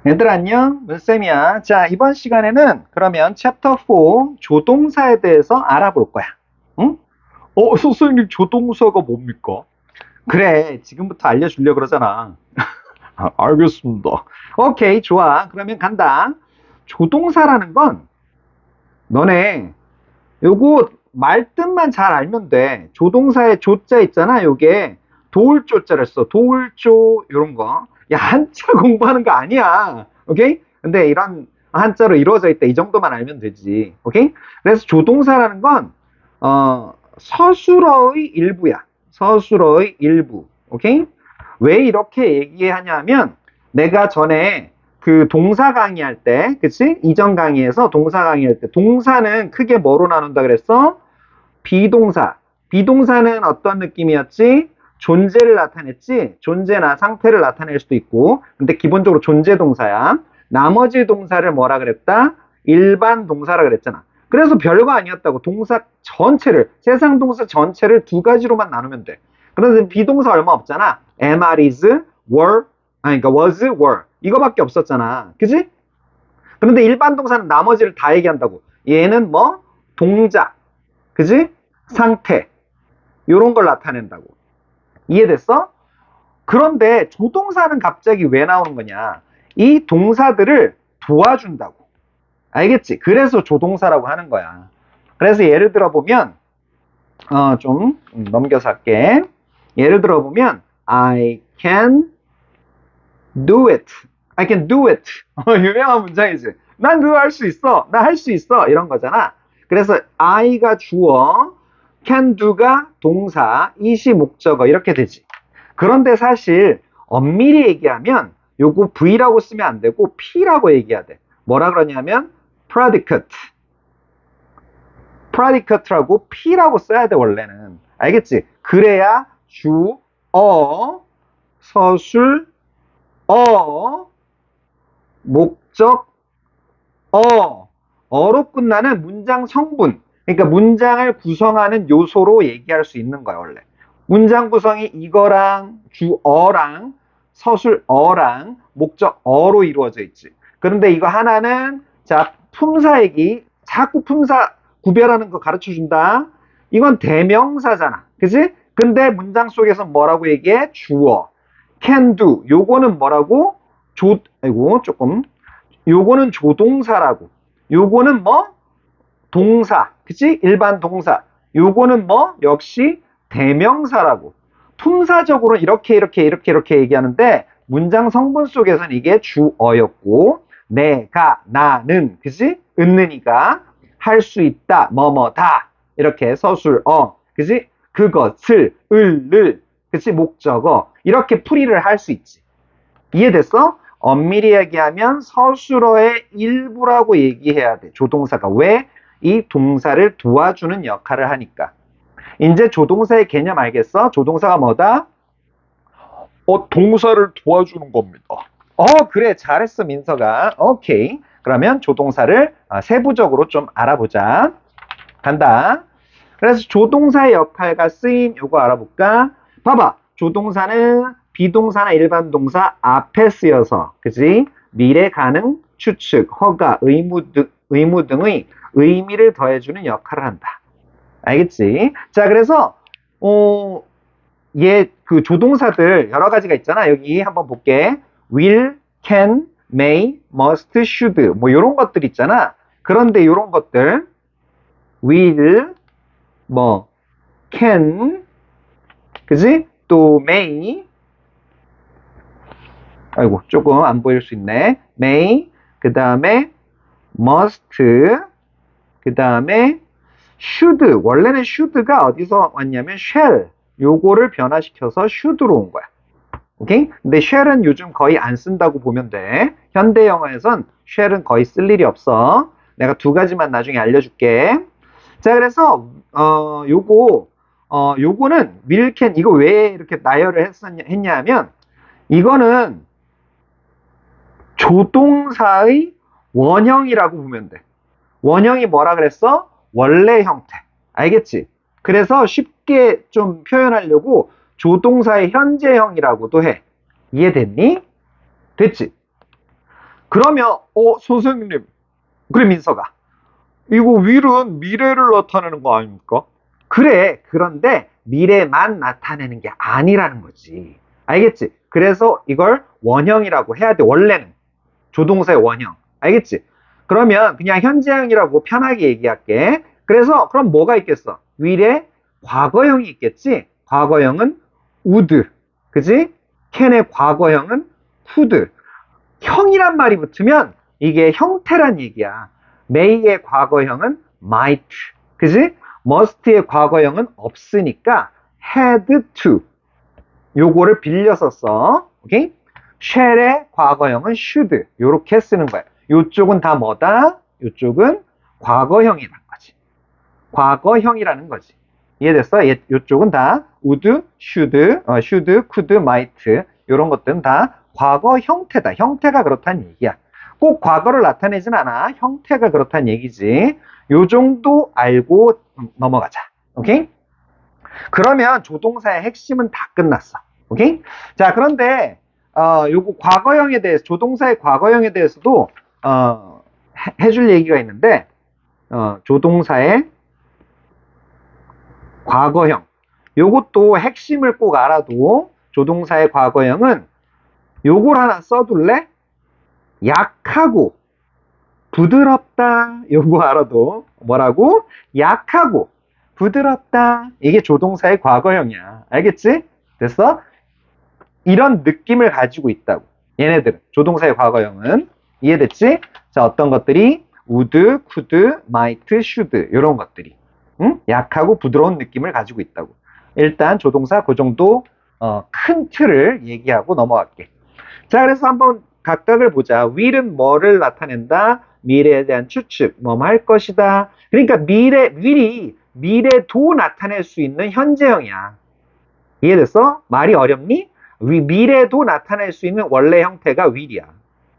얘들아 안녕, 문쌤이야. 자, 이번 시간에는 그러면 챕터 4 조동사에 대해서 알아볼 거야. 응? 선생님, 조동사가 뭡니까? 그래, 지금부터 알려주려고 그러잖아. 알겠습니다. 오케이, 좋아. 그러면 간다. 조동사라는 건 너네 요거 말뜻만 잘 알면 돼. 조동사의 조자 있잖아. 요게 도울조자를 써. 도울조 요런 거. 야, 한자 공부하는 거 아니야. 오케이? 근데 이런 한자로 이루어져 있다. 이 정도만 알면 되지. 오케이? 그래서 조동사라는 건 서술어의 일부야. 서술어의 일부. 오케이? 왜 이렇게 얘기하냐면 내가 전에 그 동사 강의할 때, 그치? 이전 강의에서 동사 강의할 때, 동사는 크게 뭐로 나눈다 그랬어? 비동사. 비동사는 어떤 느낌이었지? 존재를 나타냈지? 존재나 상태를 나타낼 수도 있고, 근데 기본적으로 존재 동사야. 나머지 동사를 뭐라 그랬다? 일반 동사라 그랬잖아. 그래서 별거 아니었다고. 동사 전체를, 세상 동사 전체를 두 가지로만 나누면 돼. 그런데 비동사 얼마 없잖아. am, are, is, were, 그러니까 was, were. 이거밖에 없었잖아. 그지? 그런데 일반 동사는 나머지를 다 얘기한다고. 얘는 뭐? 동작. 그지? 상태. 요런 걸 나타낸다고. 이해됐어? 그런데 조동사는 갑자기 왜 나오는 거냐? 이 동사들을 도와준다고. 알겠지? 그래서 조동사라고 하는 거야. 그래서 예를 들어 보면 좀 넘겨서 할게. 예를 들어 보면 I can do it. I can do it. 유명한 문장이지. 난 그거 할 수 있어. 나 할 수 있어. 이런 거잖아. 그래서 I가 주어, can do가 동사, it이 목적어 이렇게 되지. 그런데 사실 엄밀히 얘기하면 요거 V라고 쓰면 안 되고 P라고 얘기해야 돼. 뭐라 그러냐면 predicate. predicate라고 P라고 써야 돼 원래는. 알겠지? 그래야 주, 서술, 목적, 어로 끝나는 문장 성분. 그러니까 문장을 구성하는 요소로 얘기할 수 있는 거야, 원래. 문장 구성이 이거랑 주어랑 서술어랑 목적어로 이루어져 있지. 그런데 이거 하나는 자, 품사 얘기. 자꾸 품사 구별하는 거 가르쳐 준다. 이건 대명사잖아. 그지? 근데 문장 속에서 뭐라고 얘기해? 주어. can do. 요거는 뭐라고? 아이고, 조금. 요거는 조동사라고. 요거는 뭐? 동사. 그치? 일반 동사. 요거는 뭐? 역시 대명사라고. 품사적으로 이렇게 얘기하는데 문장 성분 속에서는 이게 주어였고 내가 나는 그지? 은는이가 할 수 있다 뭐뭐다 이렇게 서술어 그지? 그것을 을을 그치? 목적어 이렇게 풀이를 할 수 있지. 이해됐어? 엄밀히 얘기하면 서술어의 일부라고 얘기해야 돼. 조동사가. 왜? 이 동사를 도와주는 역할을 하니까. 이제 조동사의 개념 알겠어? 조동사가 뭐다? 동사를 도와주는 겁니다. 그래. 잘했어, 민서가. 오케이. 그러면 조동사를 세부적으로 좀 알아보자. 간다. 그래서 조동사의 역할과 쓰임 요거 알아볼까? 봐봐. 조동사는 비동사나 일반 동사 앞에 쓰여서 그지? 미래 가능, 추측, 허가, 의무 등의 의미를 더해주는 역할을 한다. 알겠지? 자, 그래서 그 조동사들 여러 가지가 있잖아. 여기 한번 볼게. will, can, may, must, should 뭐 이런 것들 있잖아. 그런데 이런 것들 will, 뭐 can, 그지? 또 may, 아이고 조금 안 보일 수 있네. may, 그 다음에 must, 그 다음에 should. 원래는 should가 어디서 왔냐면 shall. 요거를 변화시켜서 should로 온 거야. 오케이? 근데 shall은 요즘 거의 안 쓴다고 보면 돼. 현대 영어에선 shall은 거의 쓸 일이 없어. 내가 두 가지만 나중에 알려줄게. 자, 그래서 요거는 will, can 이거 왜 이렇게 나열을 했냐면 이거는 조동사의 원형이라고 보면 돼. 원형이 뭐라 그랬어? 원래 형태. 알겠지? 그래서 쉽게 좀 표현하려고 조동사의 현재형이라고도 해. 이해됐니? 됐지? 그러면 선생님, 그래 민서가, 이거 will은 미래를 나타내는 거 아닙니까? 그래. 그런데 미래만 나타내는 게 아니라는 거지. 알겠지? 그래서 이걸 원형이라고 해야 돼. 원래는 조동사의 원형. 알겠지? 그러면 그냥 현재형이라고 편하게 얘기할게. 그래서 그럼 뭐가 있겠어? will의 과거형이 있겠지? 과거형은 would. 그지? can의 과거형은 could. 형이란 말이 붙으면 이게 형태란 얘기야. may의 과거형은 might. 그지? must의 과거형은 없으니까 had to. 요거를 빌려서 써. 오케이? shall의 과거형은 should. 요렇게 쓰는 거야. 요쪽은 다 뭐다? 요쪽은 과거형이라는 거지. 과거형이라는 거지. 이해됐어? 요쪽은 다 would, should, could, might. 요런 것들은 다 과거 형태다. 형태가 그렇다는 얘기야. 꼭 과거를 나타내진 않아. 형태가 그렇다는 얘기지. 요 정도 알고 넘어가자. 오케이? 그러면 조동사의 핵심은 다 끝났어. 오케이? 자, 그런데 요거 과거형에 대해서, 조동사의 과거형에 대해서도 해줄 얘기가 있는데, 조동사의 과거형. 요것도 핵심을 꼭 알아도, 조동사의 과거형은 요걸 하나 써둘래? 약하고 부드럽다. 요거 알아도 뭐라고? 약하고 부드럽다. 이게 조동사의 과거형이야. 알겠지? 됐어? 이런 느낌을 가지고 있다고. 얘네들은 조동사의 과거형은. 이해됐지? 자, 어떤 것들이 would, could, might, should 이런 것들이 약하고 부드러운 느낌을 가지고 있다고. 일단 조동사 그 정도 큰 틀을 얘기하고 넘어갈게. 자, 그래서 한번 각각을 보자. will은 뭐를 나타낸다? 미래에 대한 추측, 뭐뭐 할 것이다. 그러니까 will이 미래도 나타낼 수 있는 현재형이야. 이해됐어? 말이 어렵니? 미래도 나타낼 수 있는 원래 형태가 will이야.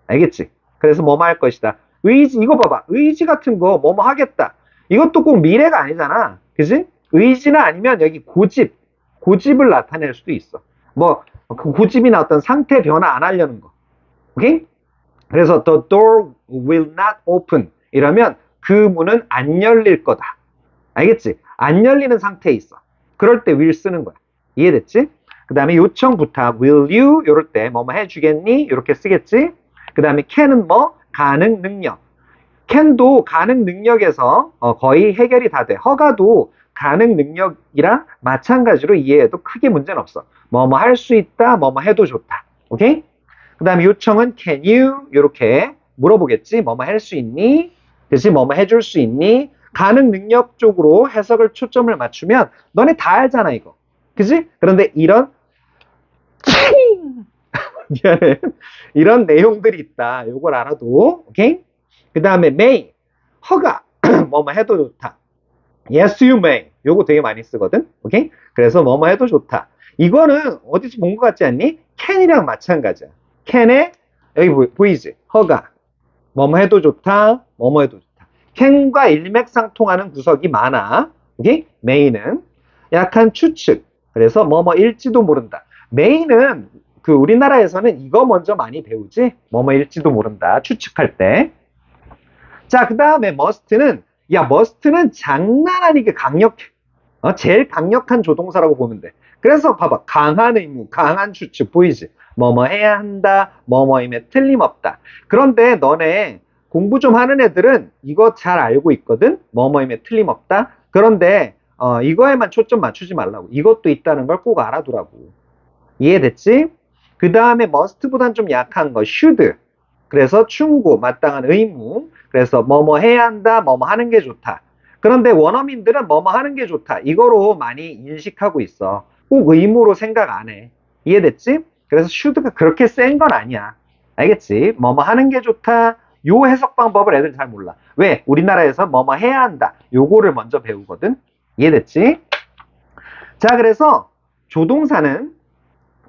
알겠지? 그래서 뭐뭐 할 것이다. 의지, 이거 봐봐. 의지 같은 거 뭐뭐 하겠다. 이것도 꼭 미래가 아니잖아. 그지? 의지나 아니면 여기 고집을 나타낼 수도 있어. 뭐, 그 고집이나 어떤 상태 변화 안 하려는 거. 오케이? 그래서 the door will not open 이러면 그 문은 안 열릴 거다. 알겠지? 안 열리는 상태에 있어. 그럴 때 will 쓰는 거야. 이해됐지? 그 다음에 요청 부탁 will you 이럴 때 뭐뭐 해주겠니? 이렇게 쓰겠지? 그 다음에 can은 뭐? 가능 능력. can도 가능 능력에서 거의 해결이 다 돼. 허가도 가능 능력이랑 마찬가지로 이해해도 크게 문제는 없어. 뭐뭐 할 수 있다, 뭐뭐 해도 좋다. 오케이? 그 다음에 요청은 can you 이렇게 물어보겠지. 뭐뭐 할 수 있니? 그치? 뭐뭐 해줄 수 있니? 가능 능력 쪽으로 해석을 초점을 맞추면 너네 다 알잖아 이거. 그치? 그런데 이런 미안해. 이런 내용들이 있다. 요걸 알아도 오케이? 그 다음에 may 허가 뭐뭐 해도 좋다. Yes, you may. 요거 되게 많이 쓰거든. 오케이? 그래서 뭐뭐 해도 좋다. 이거는 어디서 본 것 같지 않니? can이랑 마찬가지야. can에 여기 보이지? 허가. 뭐뭐 해도 좋다. 뭐뭐 해도 좋다. can과 일맥상통하는 구석이 많아. 오케이? may는 약한 추측. 그래서 뭐뭐일지도 모른다. may는 그 우리나라에서는 이거 먼저 많이 배우지? 뭐뭐일지도 모른다. 추측할 때. 자, 그 다음에 must는 must는 장난 아니게 강력해. 제일 강력한 조동사라고 보면 돼. 그래서 봐봐. 강한 의무, 강한 추측 보이지? 뭐뭐 해야 한다, 뭐뭐임에 틀림없다. 그런데 너네 공부 좀 하는 애들은 이거 잘 알고 있거든? 뭐뭐임에 틀림없다. 그런데 이거에만 초점 맞추지 말라고. 이것도 있다는 걸 꼭 알아두라고. 이해됐지? 그 다음에 must보단 좀 약한 거 should. 그래서 충고, 마땅한 의무. 그래서 뭐뭐 해야 한다, 뭐뭐 하는 게 좋다. 그런데 원어민들은 뭐뭐 하는 게 좋다. 이거로 많이 인식하고 있어. 꼭 의무로 생각 안 해. 이해됐지? 그래서 should가 그렇게 센 건 아니야. 알겠지? 뭐뭐 하는 게 좋다. 요 해석 방법을 애들 잘 몰라. 왜? 우리나라에서 뭐뭐 해야 한다. 요거를 먼저 배우거든. 이해됐지? 자, 그래서 조동사는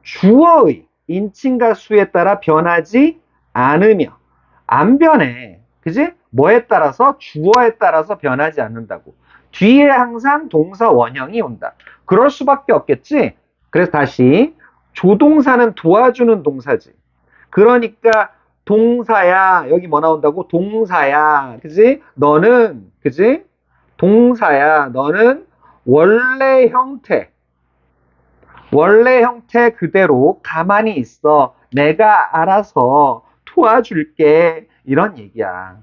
주어의 인칭과 수에 따라 변하지 않으며 안 변해. 그지? 뭐에 따라서? 주어에 따라서 변하지 않는다고. 뒤에 항상 동사 원형이 온다. 그럴 수밖에 없겠지? 그래서 다시 조동사는 도와주는 동사지. 그러니까 동사야. 여기 뭐 나온다고? 동사야. 그지? 너는, 그지? 동사야. 너는 원래 형태. 원래 형태 그대로 가만히 있어. 내가 알아서 도와줄게. 이런 얘기야.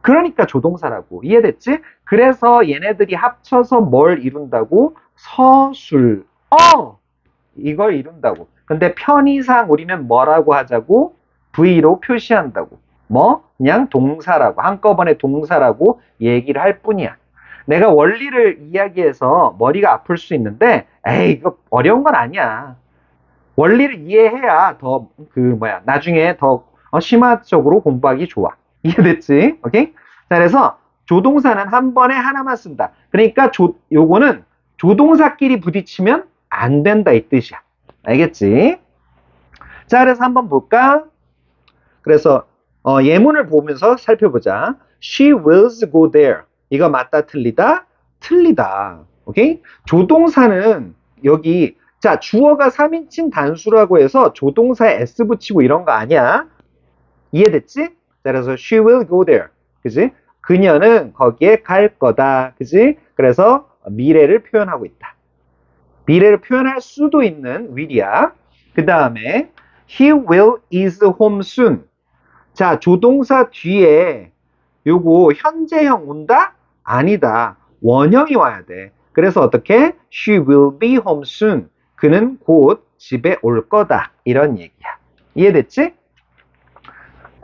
그러니까 조동사라고. 이해됐지? 그래서 얘네들이 합쳐서 뭘 이룬다고? 서술. 이걸 이룬다고. 근데 편의상 우리는 뭐라고 하자고? V로 표시한다고. 뭐? 그냥 동사라고. 한꺼번에 동사라고 얘기를 할 뿐이야. 내가 원리를 이야기해서 머리가 아플 수 있는데, 에이, 이거 어려운 건 아니야. 원리를 이해해야 더, 나중에 더 심화적으로 공부하기 좋아. 이해됐지? 오케이? 자, 그래서 조동사는 한 번에 하나만 쓴다. 그러니까 요거는 조동사끼리 부딪히면 안 된다, 이 뜻이야. 알겠지? 자, 그래서 한번 볼까? 그래서, 예문을 보면서 살펴보자. She will go there. 이거 맞다, 틀리다? 틀리다. 오케이? 조동사는 여기, 자, 주어가 3인칭 단수라고 해서 조동사에 s 붙이고 이런 거 아니야. 이해됐지? 자, 그래서 she will go there. 그지? 그녀는 거기에 갈 거다. 그지? 그래서 미래를 표현하고 있다. 미래를 표현할 수도 있는 will이야. 그 다음에 he will is home soon. 자, 조동사 뒤에 요거 현재형 온다? 아니다. 원형이 와야 돼. 그래서 어떻게? She will be home soon. 그는 곧 집에 올 거다. 이런 얘기야. 이해됐지?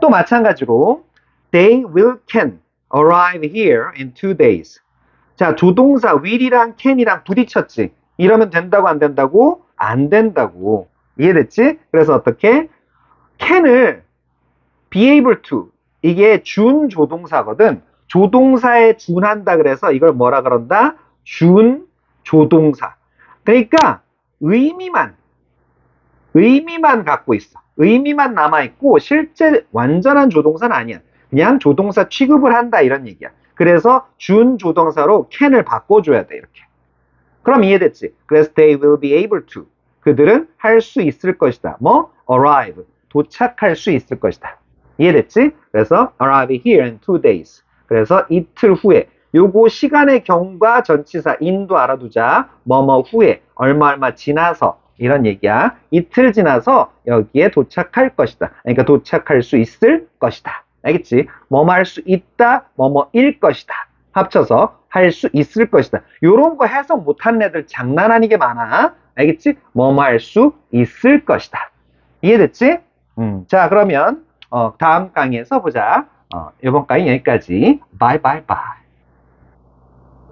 또 마찬가지로 they will can arrive here in 2 days. 자, 조동사 will이랑 can이랑 부딪혔지. 이러면 된다고 안 된다고? 안 된다고. 이해됐지? 그래서 어떻게? can을 be able to. 이게 준 조동사거든. 조동사에 준한다 그래서 이걸 뭐라 그런다? 준 조동사. 그러니까 의미만 갖고 있어. 의미만 남아있고 실제 완전한 조동사는 아니야. 그냥 조동사 취급을 한다 이런 얘기야. 그래서 준 조동사로 can을 바꿔줘야 돼 이렇게. 그럼 이해됐지? 그래서 they will be able to. 그들은 할 수 있을 것이다. 뭐? arrive. 도착할 수 있을 것이다. 이해됐지? 그래서 arrive here in 2 days. 그래서 이틀 후에. 요거 시간의 경과 전치사 in도 알아두자. 뭐뭐 후에. 얼마 지나서. 이런 얘기야. 이틀 지나서 여기에 도착할 것이다. 그러니까 도착할 수 있을 것이다. 알겠지? 뭐뭐 할 수 있다. 뭐뭐일 것이다. 합쳐서 할 수 있을 것이다. 요런 거 해석 못하는 애들 장난 아니게 많아. 알겠지? 뭐뭐 할 수 있을 것이다. 이해됐지? 자, 그러면 다음 강의에서 보자. 이번 강의 여기까지. 바이바이바이.